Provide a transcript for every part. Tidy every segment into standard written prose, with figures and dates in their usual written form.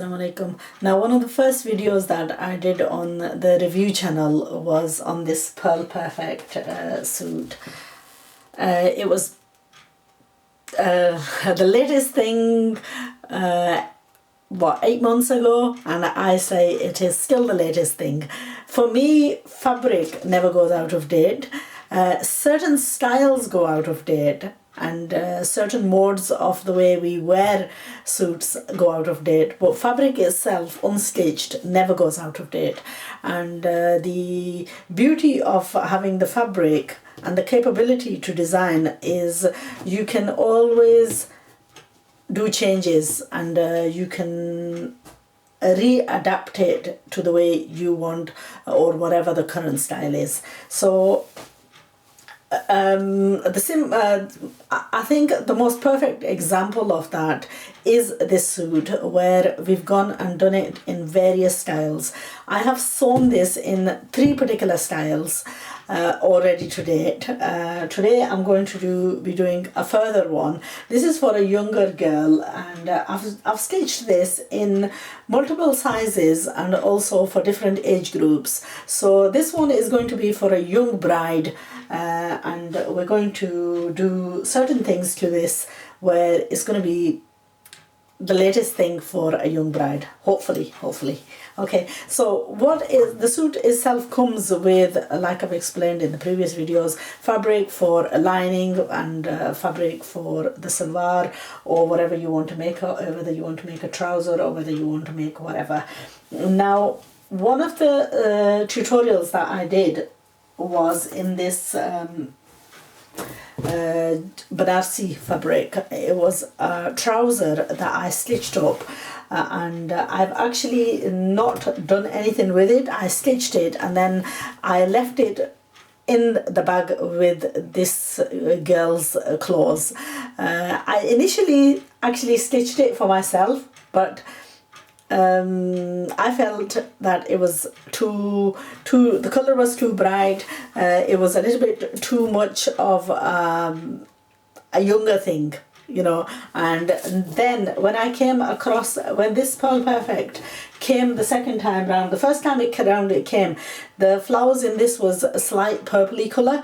Assalamualaikum. Now, one of the first videos that I did on the review channel was on this Pearl Perfect suit. It was the latest thing, 8 months ago, and I say it is still the latest thing. For me, fabric never goes out of date. Certain styles go out of date, and certain modes of the way we wear suits go out of date, but fabric itself, unstitched, never goes out of date. And the beauty of having the fabric and the capability to design is you can always do changes, and you can readapt it to the way you want or whatever the current style is. So I think the most perfect example of that is this suit, where we've gone and done it in various styles. I have sewn this in 3 particular styles already to date. Today I'm going to be doing a further one. This is for a younger girl, and I've stitched this in multiple sizes and also for different age groups. So this one is going to be for a young bride, and we're going to do certain things to this where it's going to be the latest thing for a young bride, hopefully. Okay, so what is the suit itself comes with, like I've explained in the previous videos, fabric for a lining and fabric for the salwar, or whatever you want to make, whether you want to make a trouser or whether you want to make whatever. Now, one of the tutorials that I did was in this Banarsi fabric. It was a trouser that I stitched up, and I've actually not done anything with it. I stitched it and then I left it in the bag with this girl's clothes. I initially actually stitched it for myself, but I felt that it was the color was too bright. It was a little bit too much of a younger thing, you know. And then when I came across, when this Pearl Perfect came the second time round, the first time it came, the flowers in this was a slight purpley color.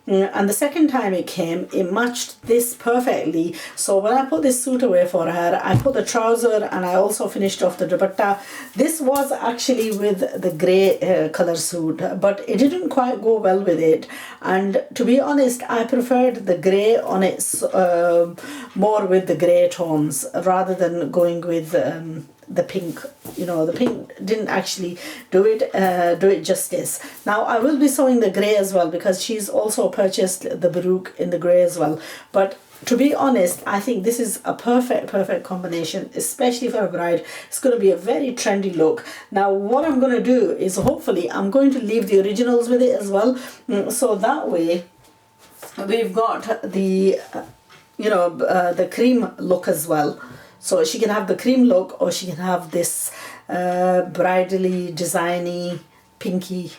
And the second time it came, it matched this perfectly. So when I put this suit away for her, I put the trouser and I also finished off the dupatta. This was actually with the grey colour suit, but it didn't quite go well with it. And to be honest, I preferred the grey on it more with the grey tones rather than going with the pink. You know, the pink didn't actually do it justice. Now I will be sewing the grey as well, because she's also purchased the baroque in the grey as well. But to be honest, I think this is a perfect combination, especially for a bride. It's going to be a very trendy look. Now what I'm going to do is, hopefully I'm going to leave the originals with it as well, so that way we've got the the cream look as well. So she can have the cream look, or she can have this bridally designy pinky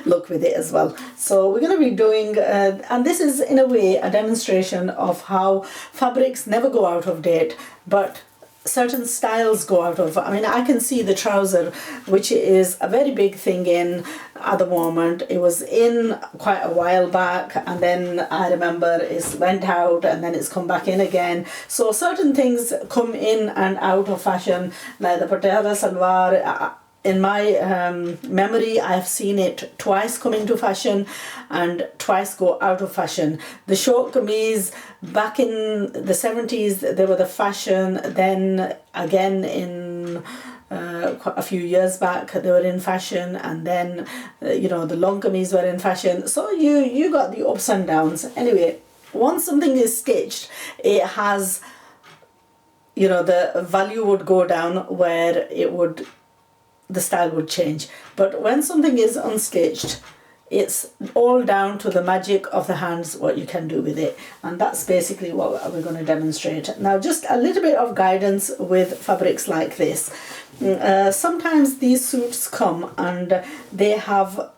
look with it as well. So we're going to be doing and this is in a way a demonstration of how fabrics never go out of date, but certain styles go out of. I mean, I can see the trouser, which is a very big thing in at the moment. It was in quite a while back, and then I remember it went out and then it's come back in again. So certain things come in and out of fashion, like the Patiala Salwar. In my memory, I've seen it twice come into fashion and twice go out of fashion. The short kameez, back in the 70s, they were the fashion. Then again in quite a few years back, they were in fashion, and then the long kameez were in fashion. So you got the ups and downs. Anyway, once something is stitched, it has, the value would go down, where the style would change. But when something is unstitched, it's all down to the magic of the hands, what you can do with it. And that's basically what we're going to demonstrate. Now, just a little bit of guidance with fabrics like this. Sometimes these suits come and they have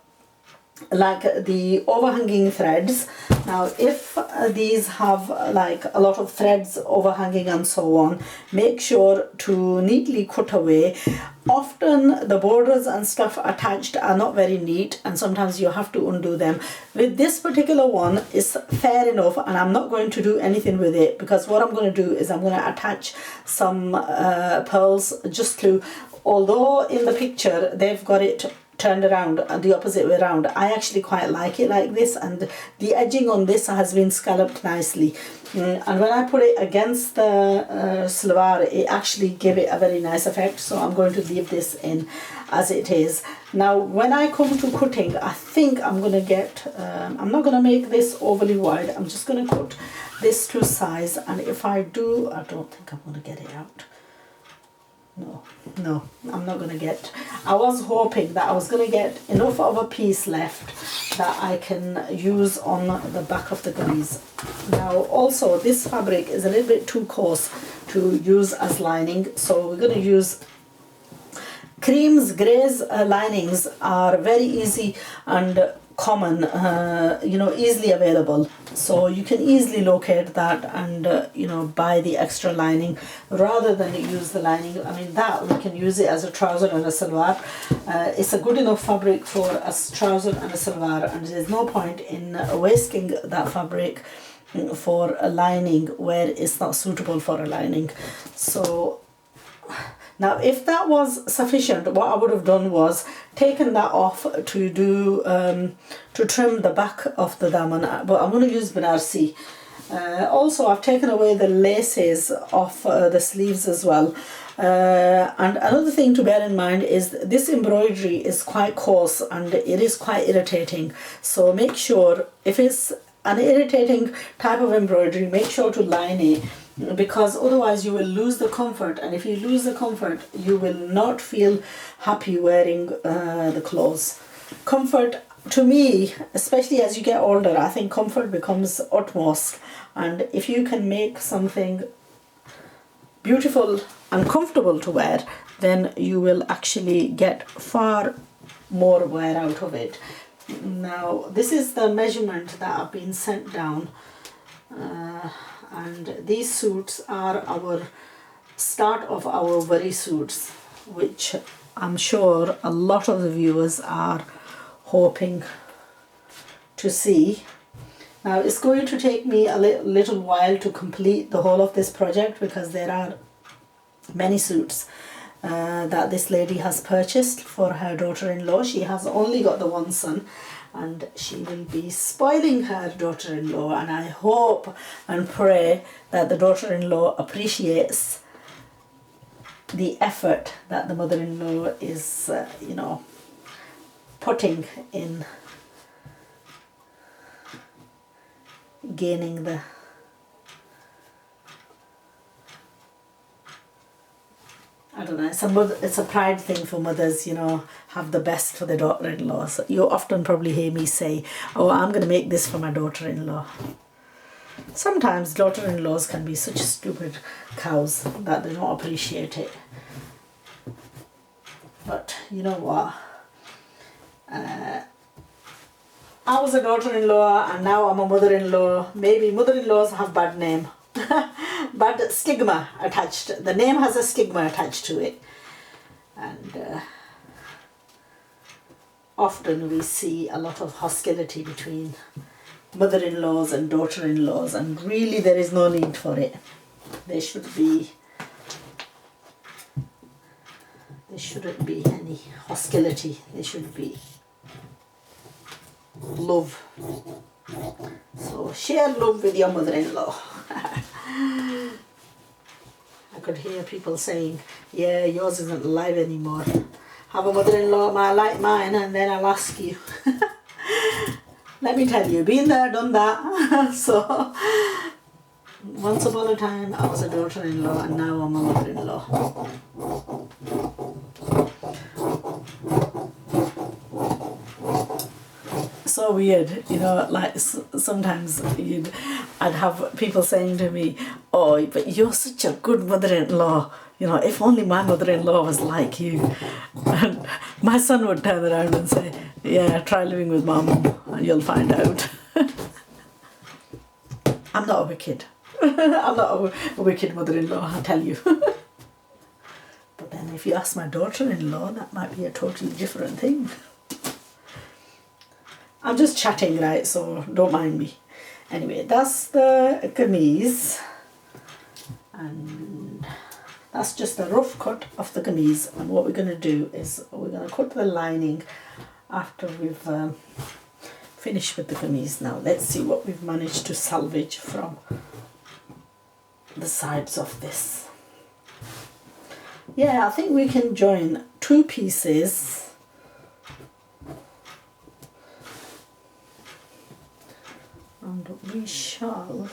like the overhanging threads. Now if these have like a lot of threads overhanging and so on, make sure to neatly cut away. Often the borders and stuff attached are not very neat, and sometimes you have to undo them. With this particular one, it's fair enough, and I'm not going to do anything with it, because what I'm going to do is I'm going to attach some pearls just to, although in the picture they've got it turned around and the opposite way around, I actually quite like it like this, and the edging on this has been scalloped nicely. And when I put it against the salwar, it actually gave it a very nice effect, so I'm going to leave this in as it is. Now when I come to cutting, I think I'm going to get, I'm not going to make this overly wide, I'm just going to cut this to size, and if I do, I don't think I'm going to get it out. No, I'm not going to get, I was hoping that I was going to get enough of a piece left that I can use on the back of the goodies. Now also this fabric is a little bit too coarse to use as lining, so we're going to use creams, greys. Linings are very easy and common, you know, easily available, so you can easily locate that and you know, buy the extra lining rather than use the lining. I mean, that we can use it as a trouser and a salwar. It's a good enough fabric for a trouser and a salwar, and there's no point in wasting that fabric for a lining where it's not suitable for a lining. So now if that was sufficient, what I would have done was taken that off to do to trim the back of the daman, but I'm going to use Banarsi. Also I've taken away the laces off the sleeves as well. And another thing to bear in mind is this embroidery is quite coarse and it is quite irritating, so make sure, if it's an irritating type of embroidery, make sure to line it, because otherwise you will lose the comfort, and if you lose the comfort you will not feel happy wearing the clothes. Comfort, to me, especially as you get older, I think comfort becomes utmost, and if you can make something beautiful and comfortable to wear, then you will actually get far more wear out of it. Now this is the measurement that have been sent down, and these suits are our start of our worry suits, which I'm sure a lot of the viewers are hoping to see. Now it's going to take me a little while to complete the whole of this project, because there are many suits that this lady has purchased for her daughter-in-law. She has only got the one son, and she will be spoiling her daughter-in-law, and I hope and pray that the daughter-in-law appreciates the effort that the mother-in-law is you know, putting in gaining the I don't know, it's a pride thing for mothers, you know, have the best for their daughter-in-law. So you often probably hear me say, oh, I'm going to make this for my daughter-in-law. Sometimes daughter-in-laws can be such stupid cows that they don't appreciate it. But you know what? I was a daughter-in-law and now I'm a mother-in-law. Maybe mother-in-laws have bad name. But stigma attached. The name has a stigma attached to it, and often we see a lot of hostility between mother-in-laws and daughter-in-laws, and really there is no need for it. There shouldn't be any hostility. There should be love. So share love with your mother-in-law. I could hear people saying, yeah, yours isn't alive anymore. Have a mother-in-law like mine and then I'll ask you. Let me tell you, been there, done that. So once upon a time I was a daughter-in-law and now I'm a mother-in-law. So weird, you know, like sometimes I'd have people saying to me, oh, but you're such a good mother-in-law, you know, if only my mother-in-law was like you. And my son would turn around and say, yeah, try living with my mum and you'll find out. I'm not a wicked. I'm not a wicked mother-in-law, I'll tell you. But then if you ask my daughter-in-law, that might be a totally different thing. I'm just chatting, right, so don't mind me. Anyway, that's the kameez. And that's just a rough cut of the kameez. And what we're going to do is we're going to cut the lining after we've finished with the kameez. Now, let's see what we've managed to salvage from the sides of this. Yeah, I think we can join 2 pieces. And we shall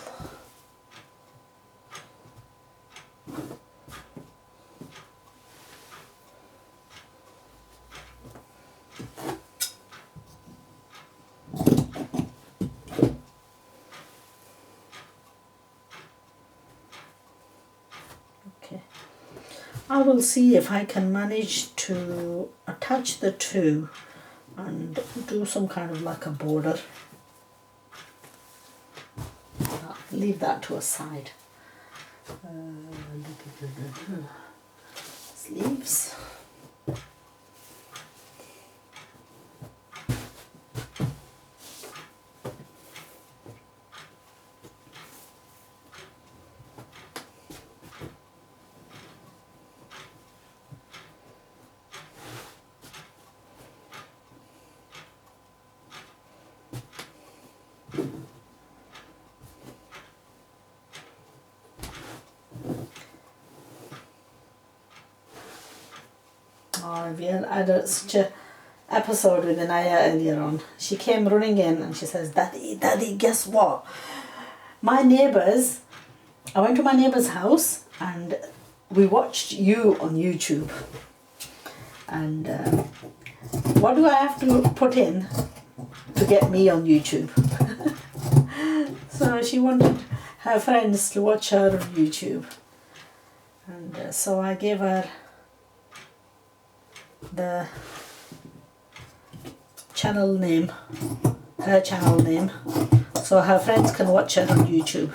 I will see if I can manage to attach the 2 and do some kind of like a border. I'll leave that to a side. Sleeves. Oh, we had such a episode with Anaya earlier on. She came running in and she says, Daddy, guess what? My neighbours, I went to my neighbour's house and we watched you on YouTube. And what do I have to put in to get me on YouTube? So she wanted her friends to watch her on YouTube. And so I gave her the channel name, her channel name, so her friends can watch her on YouTube.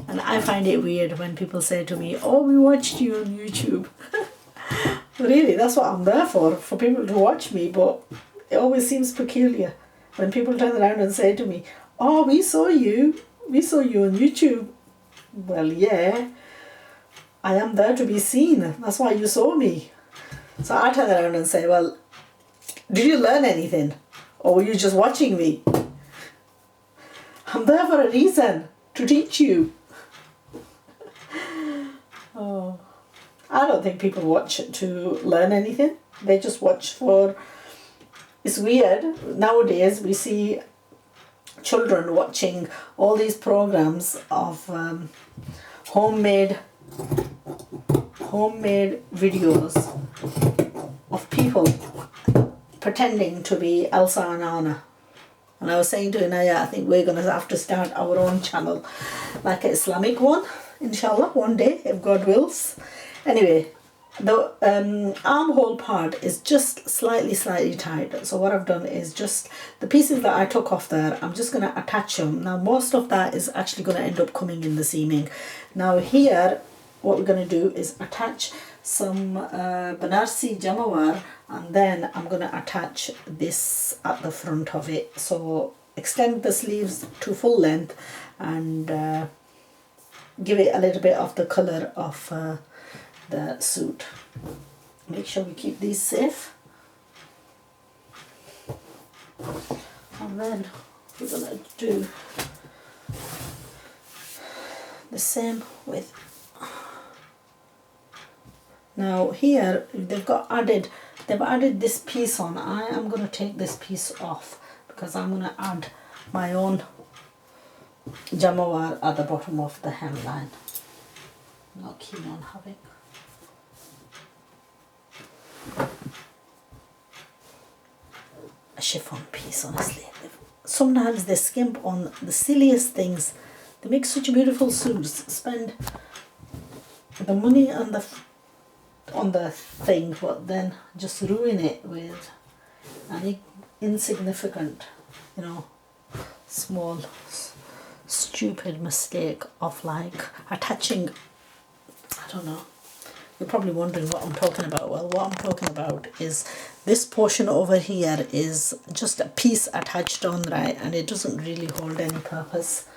And I find it weird when people say to me, oh, we watched you on YouTube. Really, that's what I'm there for people to watch me, but it always seems peculiar when people turn around and say to me, oh, we saw you on YouTube. Well, yeah, I am there to be seen. That's why you saw me. So I turn around and say, well, did you learn anything? Or were you just watching me? I'm there for a reason, to teach you. Oh, I don't think people watch to learn anything. They just watch for... It's weird. Nowadays we see children watching all these programs of homemade videos of people pretending to be Elsa and Anna. And I was saying to Inaya, I think we're going to have to start our own channel, like an Islamic one, inshallah, one day, if God wills. Anyway, the armhole part is just slightly tight. So what I've done is just the pieces that I took off there, I'm just going to attach them. Now most of that is actually going to end up coming in the seaming. Now here, what we're going to do is attach some Banarsi Jamawar, and then I'm going to attach this at the front of it. So extend the sleeves to full length and give it a little bit of the colour of the suit. Make sure we keep these safe. And then we're going to do the same with... Now here they've added this piece on. I am going to take this piece off because I'm going to add my own jamawar at the bottom of the hemline. I'm not keen on having a chiffon piece, honestly. Sometimes they skimp on the silliest things. They make such beautiful suits. Spend the money on the thing, but then just ruin it with an insignificant, you know, small stupid mistake of like attaching, I don't know. You're probably wondering what I'm talking about. Well, what I'm talking about is this portion over here is just a piece attached on, right, and it doesn't really hold any purpose.